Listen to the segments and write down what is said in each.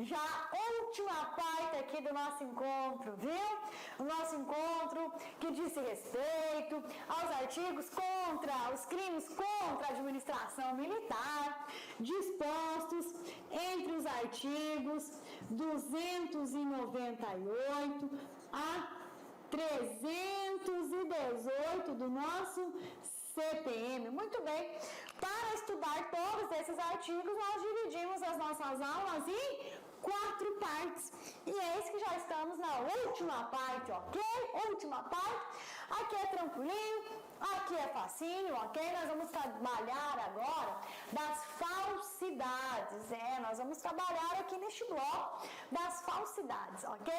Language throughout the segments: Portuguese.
já a última parte aqui do nosso encontro, viu? O nosso encontro que diz respeito aos artigos contra os crimes contra a administração militar, dispostos entre os artigos 298 a 318 do nosso CPM. Muito bem, para estudar todos esses artigos, nós dividimos as nossas aulas em 4 partes. E eis que já estamos na última parte, ok? Última parte. Aqui é tranquilinho, aqui é facinho, ok? Nós vamos trabalhar agora das falsidades. Nós vamos trabalhar aqui neste bloco das falsidades, ok?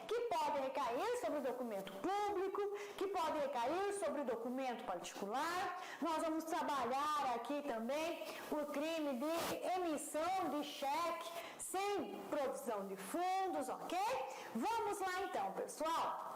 Que podem recair sobre o documento público, que podem recair sobre o documento particular. Nós vamos trabalhar aqui também o crime de emissão de cheque sem provisão de fundos, ok? Vamos lá então, pessoal.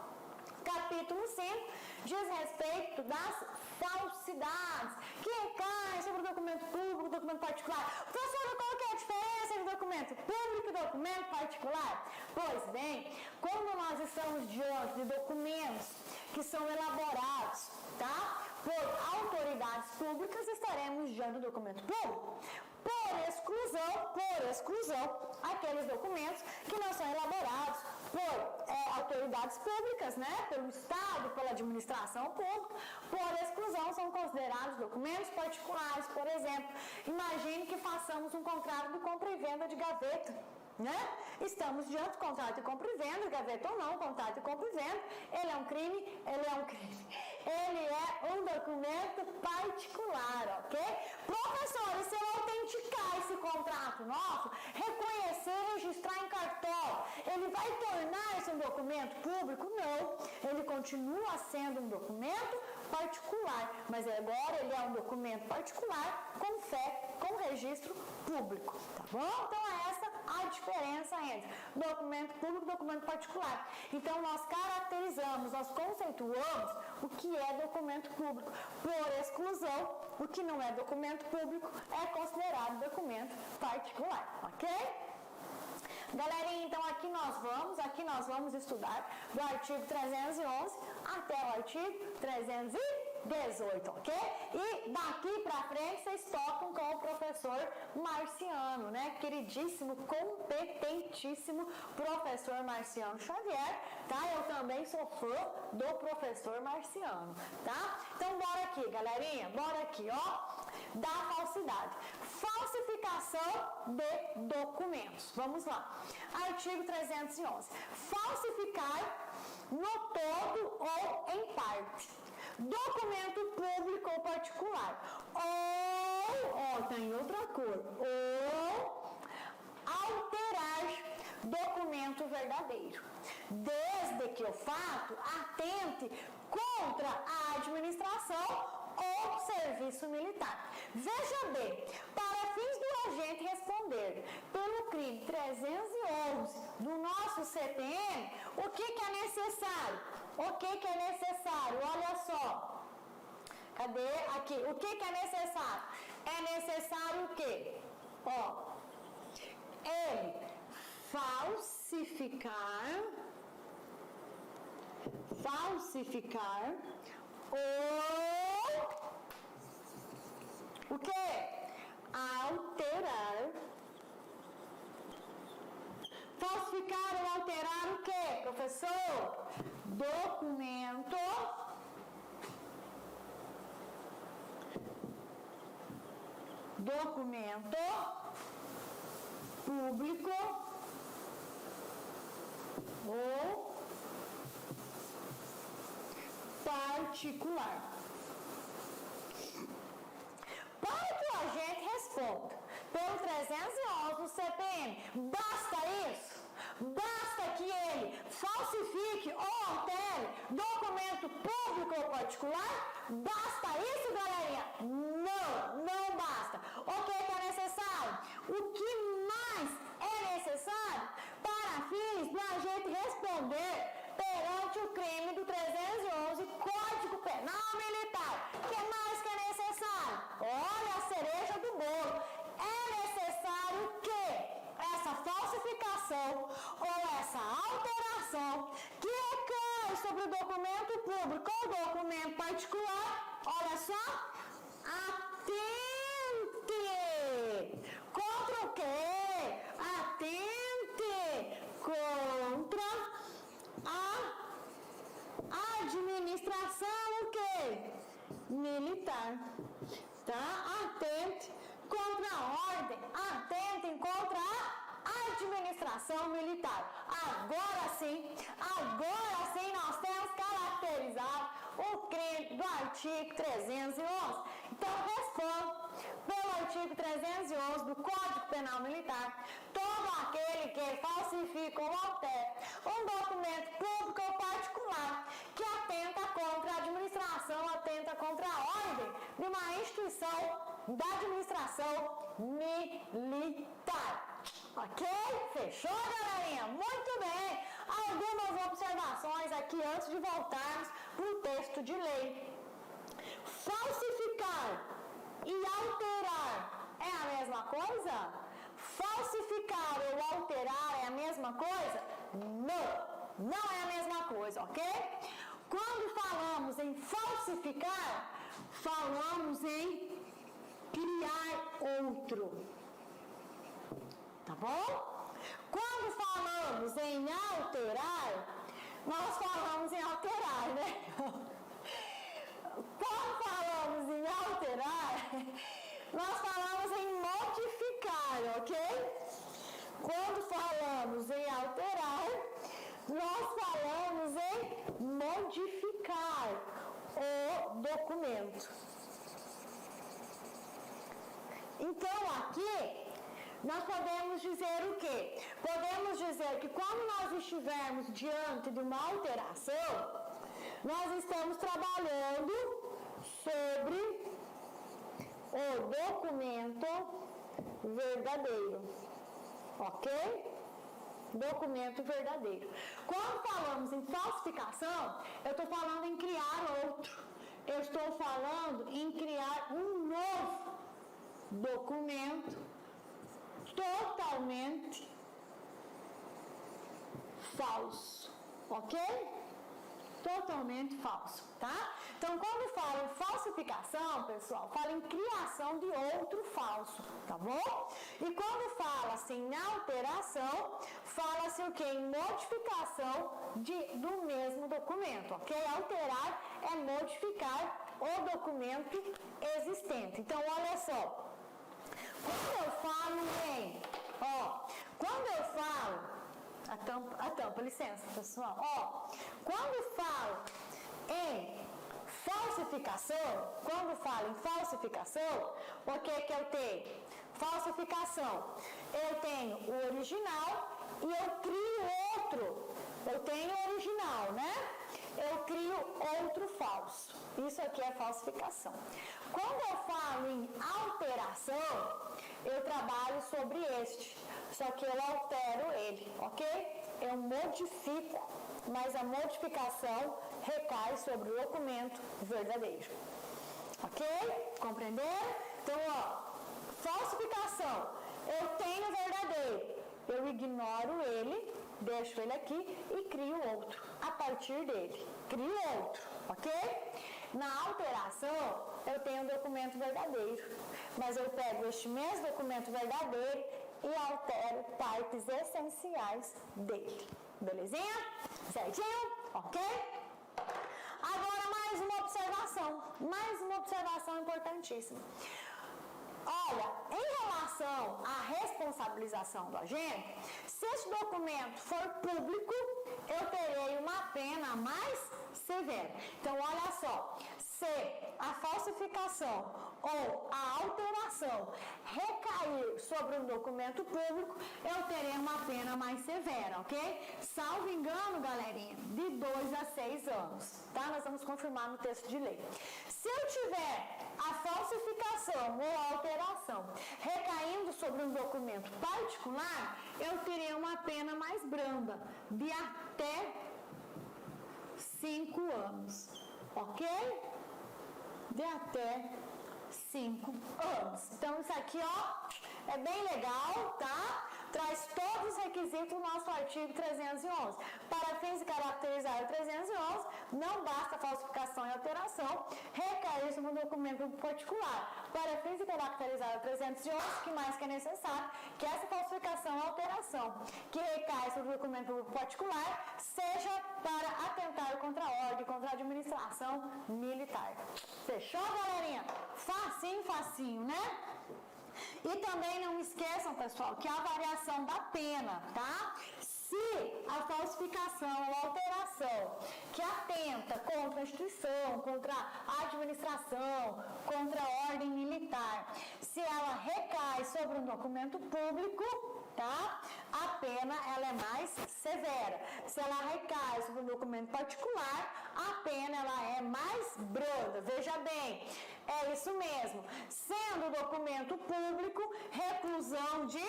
Capítulo 5 diz respeito das falsidades que recaem sobre o documento público e documento particular. Professora, qual que é a diferença entre documento público e documento particular? Pois bem, quando nós estamos diante de documentos que são elaborados, tá, por autoridades públicas, estaremos diante do documento público. Por exclusão, aqueles documentos que não são elaborados por autoridades públicas, né, pelo Estado, pela administração pública, por exclusão são considerados documentos particulares. Por exemplo, imagine que façamos um contrato de compra e venda de gaveta, né? Estamos diante do contrato de compra e venda, gaveta ou não, contrato de compra e venda, ele é um crime, ele é um documento particular, ok? Professor, e se eu autenticar esse contrato nosso, reconhecer, registrar em cartório, ele vai tornar isso um documento público? Não, ele continua sendo um documento particular, mas agora ele é um documento particular com fé, com registro público, tá bom? Então é essa a diferença entre documento público e documento particular. Então nós caracterizamos, nós conceituamos o que é documento público. Por exclusão, o que não é documento público é considerado documento particular, ok? Galerinha, então aqui nós vamos estudar do artigo 311 até o artigo 318, ok? E daqui pra frente vocês tocam com o professor Marciano, né? Queridíssimo, competentíssimo professor Marciano Xavier, tá? Eu também sou fã do professor Marciano, tá? Então bora aqui, galerinha, bora aqui, ó, da falsidade. Falsificação de documentos. Vamos lá. Artigo 311. Falsificar no todo ou em parte documento público ou particular. Ou, tem outra cor. Ou alterar documento verdadeiro, desde que o fato atente contra a administração ou serviço militar. Veja bem, para fins do agente responder pelo crime 311 do nosso CPM, o que é necessário? O que é necessário? Olha só. Cadê? Aqui. O que é necessário? É necessário o quê? Ó, ele falsificar ou o que? Alterar. Falsificar ou alterar o que, professor? Documento público ou particular. Para que o agente responda pelo 311 do CPM, basta isso? Basta que ele falsifique ou altere documento público ou particular? Basta isso, galerinha? Não basta. O que é necessário? O que mais é necessário para fins do agente responder perante o crime do 311 Código Penal Militar? O que mais que é necessário? Olha a cereja do bolo. É necessário que essa falsificação militar. Tá? Atentem contra a ordem, atentem contra a administração militar. Agora sim nós temos caracterizado o crime do artigo 311. Então, respondo pelo artigo 311 do Código Penal Militar: todo aquele que falsifica ou altera um documento público ou particular que atenta contra a administração, atenta contra a ordem de uma instituição da administração militar. Ok? Fechou, galerinha? Muito bem. Algumas observações aqui antes de voltarmos para o texto de lei. Falsificar e alterar é a mesma coisa? Falsificar ou alterar é a mesma coisa? Não é a mesma coisa, ok? Quando falamos em falsificar, falamos em criar outro. Tá bom? Quando falamos em alterar, nós falamos em alterar, né? Quando falamos em alterar, nós falamos em modificar, ok? Quando falamos em alterar, nós falamos em modificar o documento. Então, aqui, nós podemos dizer o quê? Podemos dizer que quando nós estivermos diante de uma alteração, nós estamos trabalhando sobre o documento verdadeiro, ok? Documento verdadeiro. Quando falamos em falsificação, eu estou falando em criar outro. Eu estou falando em criar um novo documento totalmente falso, ok? Totalmente falso, tá? Então, quando falo em falsificação, pessoal, falo em criação de outro falso, tá bom? E quando fala-se em alteração, fala-se o quê? Em modificação do mesmo documento, ok? Alterar é modificar o documento existente. Então, olha só, quando eu falo em, quando eu falo, a tampa, licença, pessoal, quando falo em falsificação, o que eu tenho? Falsificação, eu tenho o original e eu crio outro. Eu tenho o original, né? Eu crio outro falso. Isso aqui é falsificação. Quando eu falo em alteração, eu trabalho sobre este, só que eu altero ele, ok? Eu modifico, mas a modificação recai sobre o documento verdadeiro. Ok? Compreenderam? Então, falsificação. Eu tenho o verdadeiro, eu ignoro ele, deixo ele aqui e crio outro a partir dele. Crio outro, ok? Na alteração, eu tenho um documento verdadeiro, mas eu pego este mesmo documento verdadeiro e altero partes essenciais dele. Belezinha? Certinho? Ok? Agora, mais uma observação importantíssima. Olha, em relação à responsabilização do agente, se esse documento for público, eu terei uma pena mais severa. Então, olha só, se a falsificação ou a alteração recair sobre um documento público, eu terei uma pena mais severa, ok? Salvo engano, galerinha, de 2 a 6 anos, tá? Nós vamos confirmar no texto de lei. Se eu tiver a falsificação ou a alteração recaindo sobre um documento particular, eu terei uma pena mais branda, de até 5 anos, ok? De até 5 anos. Então, isso aqui, é bem legal, tá? traz todos os requisitos do nosso artigo 311. Para fins de caracterizar o 311, não basta falsificação e alteração, recai isso no documento particular. Para fins de caracterizar o 311, que mais que é necessário, que essa falsificação ou alteração que recai sobre o documento particular seja para atentar contra a ordem, contra a administração militar. Fechou, galerinha? Facinho, facinho, né? E também não esqueçam, pessoal, que a variação da pena, tá? Se a falsificação ou alteração que atenta contra a instituição, contra a administração, contra a ordem militar, se ela recai sobre um documento público, tá? A pena ela é mais severa. Se ela recai sobre um documento particular, a pena ela é mais branda. Veja bem, é isso mesmo. Sendo documento público, reclusão de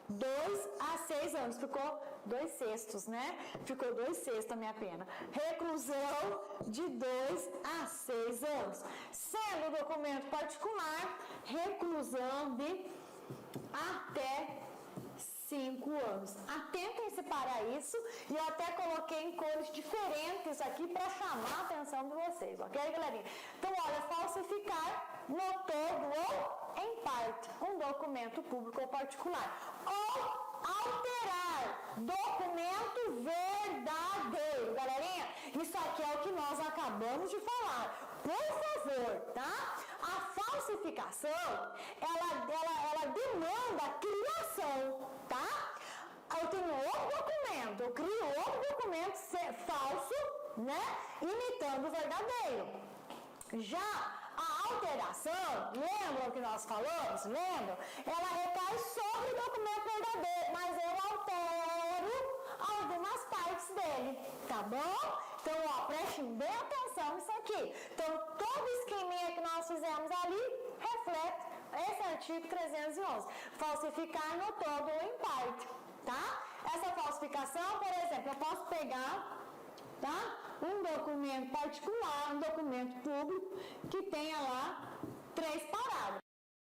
2 a 6 anos. Ficou 2/6, né? Ficou 2/6 a minha pena. Reclusão de 2 a 6 anos. Sendo documento particular, reclusão de até 5 anos. Atentem separar isso e eu até coloquei em cores diferentes aqui para chamar a atenção de vocês, ok, galerinha? Então, olha, falsificar no todo ou em parte um documento público ou particular. Ou alterar documento verdadeiro, galerinha. Isso aqui é o que nós acabamos de falar. Por favor, tá? A falsificação, ela demanda criação, tá? Eu tenho outro documento, eu crio outro documento falso, né? Imitando o verdadeiro. Já a alteração, lembram que nós falamos? Lembram? Ela recai sobre o documento verdadeiro, mas eu altero algumas partes dele, tá bom? Então, ó, prestem bem atenção nisso aqui. Então, todo o esqueminha que nós fizemos ali reflete esse artigo 311. Falsificar no todo ou em parte, tá? Essa falsificação, por exemplo, eu posso pegar, tá? Um documento particular, um documento público, que tenha lá 3 parágrafos,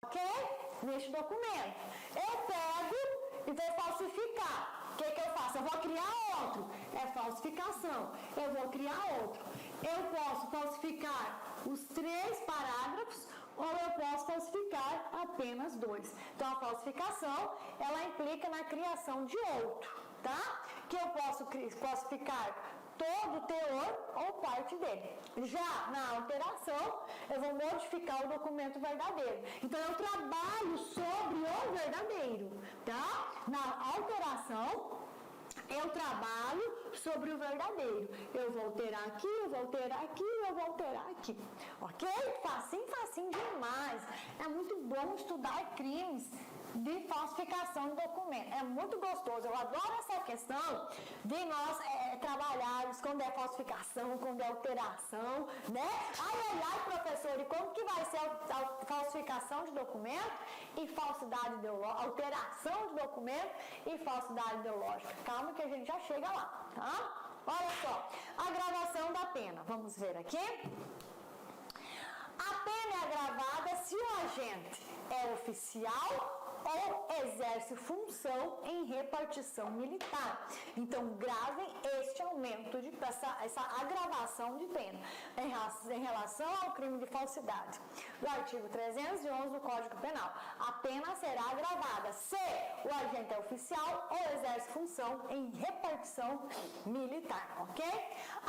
ok? Neste documento. Eu pego e vou falsificar. O que eu faço? Eu vou criar outro. É falsificação. Eu vou criar outro. Eu posso falsificar os 3 parágrafos ou eu posso falsificar apenas 2. Então, a falsificação, ela implica na criação de outro, tá? Que eu posso falsificar todo o teor ou parte dele. Já na alteração, eu vou modificar o documento verdadeiro. Então, eu trabalho sobre o verdadeiro, tá? Na alteração, eu trabalho sobre o verdadeiro. Eu vou alterar aqui, eu vou alterar aqui, eu vou alterar aqui. Ok? Facinho, facinho demais. É muito bom estudar crimes de falsificação de documento. É muito gostoso. Eu adoro essa questão de nós trabalharmos quando é falsificação, quando é alteração, né? Ai, professor, e como que vai ser a falsificação de documento e falsidade ideológica, alteração de documento e falsidade ideológica? Calma que a gente já chega lá, tá? Olha só, agravação da pena. Vamos ver aqui. A pena é agravada se o agente é oficial ou exerce função em repartição militar. Então, gravem este aumento, essa agravação de pena em relação ao crime de falsidade. Do artigo 311 do Código Penal, a pena será agravada se o agente é oficial ou exerce função em repartição militar, ok?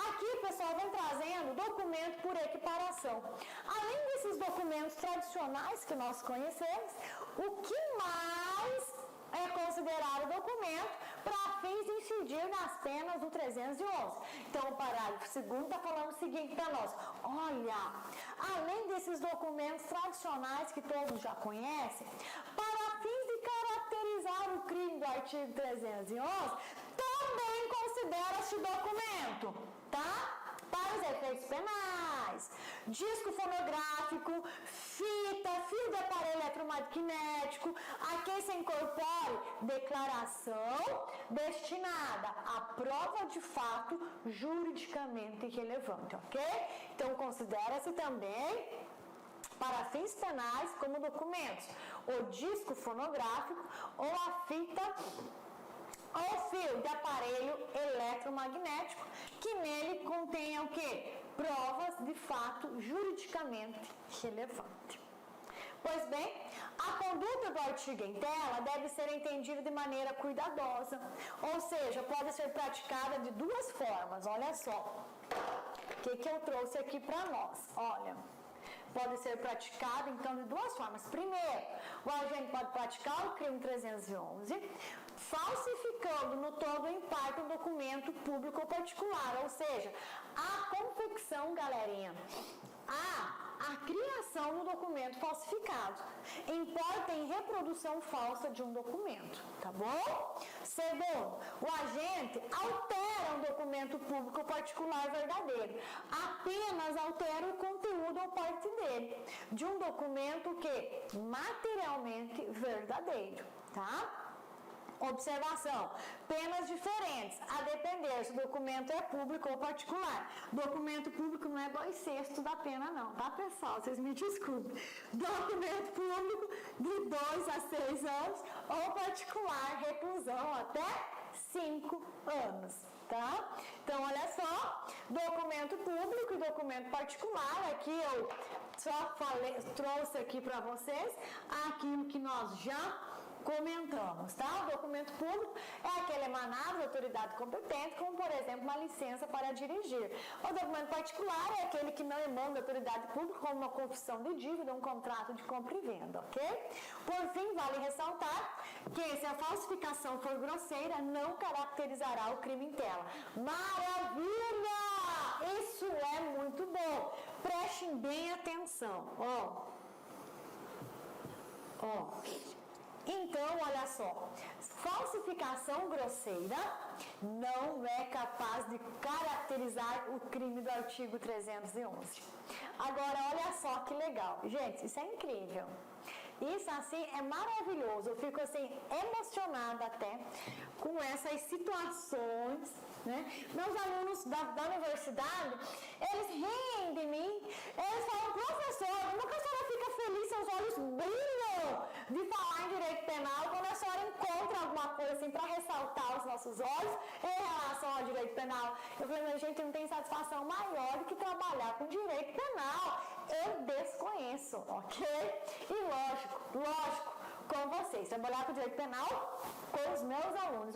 Aqui, pessoal, vem trazendo documento por equiparação. Além desses documentos tradicionais que nós conhecemos, o que mais é considerado documento para fins de incidir nas penas do 311. Então, o parágrafo 2º está falando o seguinte para nós. Olha, além desses documentos tradicionais que todos já conhecem, para fins de caracterizar o crime do artigo 311, também considera-se documento, tá? Para os efeitos penais, disco fonográfico, fita, fio de aparelho eletromagnético, a quem se incorpore declaração destinada à prova de fato juridicamente relevante, ok? Então, considera-se também para fins penais como documentos, o disco fonográfico ou a fita ou fio de aparelho eletromagnético que nele contenha o quê? Provas de fato juridicamente relevante. Pois bem, a conduta do artigo em tela deve ser entendida de maneira cuidadosa, ou seja, pode ser praticada de duas formas. Olha só, o que eu trouxe aqui para nós? Olha, pode ser praticado então de duas formas. Primeiro, o agente pode praticar o crime 311 falsificando no todo ou em parte um documento público ou particular, ou seja, a confecção, galerinha, a criação do documento falsificado importa em reprodução falsa de um documento, tá bom? Segundo, o agente altera um documento público ou particular verdadeiro, apenas altera o conteúdo ou parte dele, de um documento que materialmente verdadeiro, tá? Observação, penas diferentes, a depender se o documento é público ou particular. Documento público não é 2/6 da pena não, tá pessoal? Vocês me desculpem. Documento público de 2 a 6 anos ou particular, reclusão até 5 anos, tá? Então, olha só, documento público e documento particular, aqui eu só trouxe aqui para vocês aquilo que nós já comentamos, tá? O documento público é aquele emanado da autoridade competente, como, por exemplo, uma licença para dirigir. O documento particular é aquele que não emana da autoridade pública, como uma confissão de dívida, um contrato de compra e venda, ok? Por fim, vale ressaltar que se a falsificação for grosseira, não caracterizará o crime em tela. Maravilha! Isso é muito bom. Prestem bem atenção, ó. Então, olha só, falsificação grosseira não é capaz de caracterizar o crime do artigo 311. Agora, olha só que legal. Gente, isso é incrível. Isso, assim, é maravilhoso. Eu fico, assim, emocionada até com essas situações, né? Meus alunos da universidade, eles riem de mim. Eles falam, professor, como que a senhora fica feliz, seus olhos brilham de falar em direito penal quando a senhora encontra alguma coisa, assim, para ressaltar os nossos olhos em relação ao direito penal? Eu falei, mas gente, não tem satisfação maior do que trabalhar com direito penal. Eu desconheço, ok? E lógico, com vocês, trabalhar com direito penal com os meus alunos.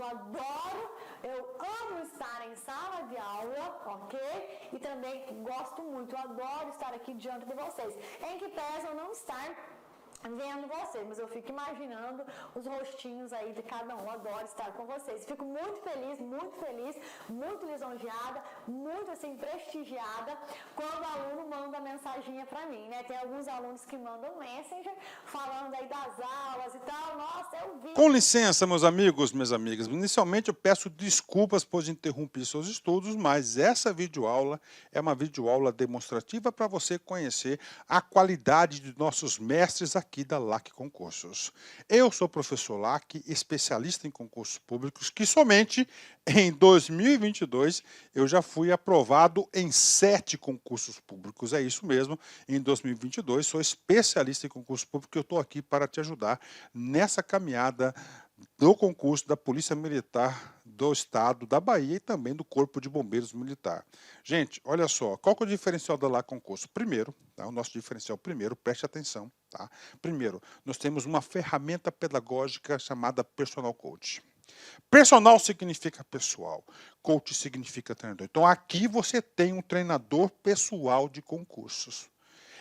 Eu amo estar em sala de aula, ok? E também gosto muito, eu adoro estar aqui diante de vocês. Em que pese eu não estar vendo vocês, mas eu fico imaginando os rostinhos aí de cada um. Eu adoro estar com vocês. Fico muito feliz, muito lisonjeada, muito assim prestigiada quando o aluno manda mensaginha pra mim, né? Tem alguns alunos que mandam Messenger falando aí das aulas e tal. Nossa, eu vi. Com licença, meus amigos, minhas amigas. Inicialmente eu peço desculpas por interromper seus estudos, mas essa videoaula é uma videoaula demonstrativa para você conhecer a qualidade de nossos mestres aqui da LAC Concursos. Eu sou o professor LAC, especialista em concursos públicos, que somente em 2022 eu já fui aprovado em 7 concursos públicos. É isso mesmo, em 2022 sou especialista em concurso público e eu estou aqui para te ajudar nessa caminhada do concurso da Polícia Militar do Estado da Bahia e também do Corpo de Bombeiros Militar. Gente, olha só, qual que é o diferencial da LAC Concurso? Primeiro, tá, o nosso diferencial primeiro, preste atenção, tá? Primeiro, nós temos uma ferramenta pedagógica chamada Personal Coach. Personal significa pessoal, coach significa treinador. Então aqui você tem um treinador pessoal de concursos.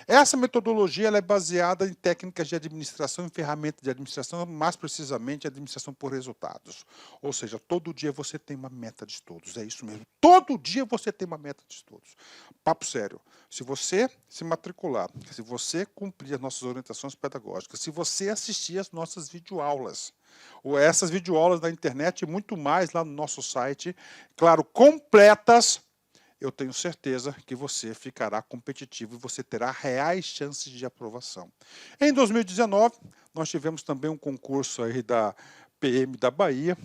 Essa metodologia ela é baseada em técnicas de administração e ferramentas de administração, mais precisamente administração por resultados. Ou seja, todo dia você tem uma meta de estudos, é isso mesmo. Todo dia você tem uma meta de estudos. Papo sério, se você se matricular, se você cumprir as nossas orientações pedagógicas, se você assistir às nossas videoaulas, ou essas videoaulas na internet e muito mais lá no nosso site, claro, completas, eu tenho certeza que você ficará competitivo e você terá reais chances de aprovação. Em 2019, nós tivemos também um concurso aí da PM da Bahia,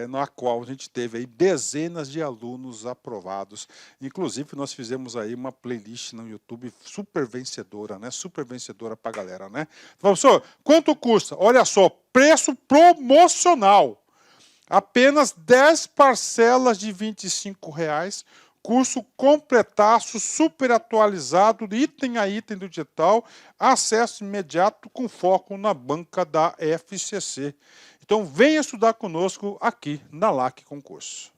na qual a gente teve aí dezenas de alunos aprovados. Inclusive, nós fizemos aí uma playlist no YouTube super vencedora, né? Super vencedora para a galera, né? Professor, quanto custa? Olha só, preço promocional. Apenas 10 parcelas de R$ 25,00. Curso completaço, super atualizado, item a item do digital, acesso imediato com foco na banca da FCC. Então venha estudar conosco aqui na LAC Concurso.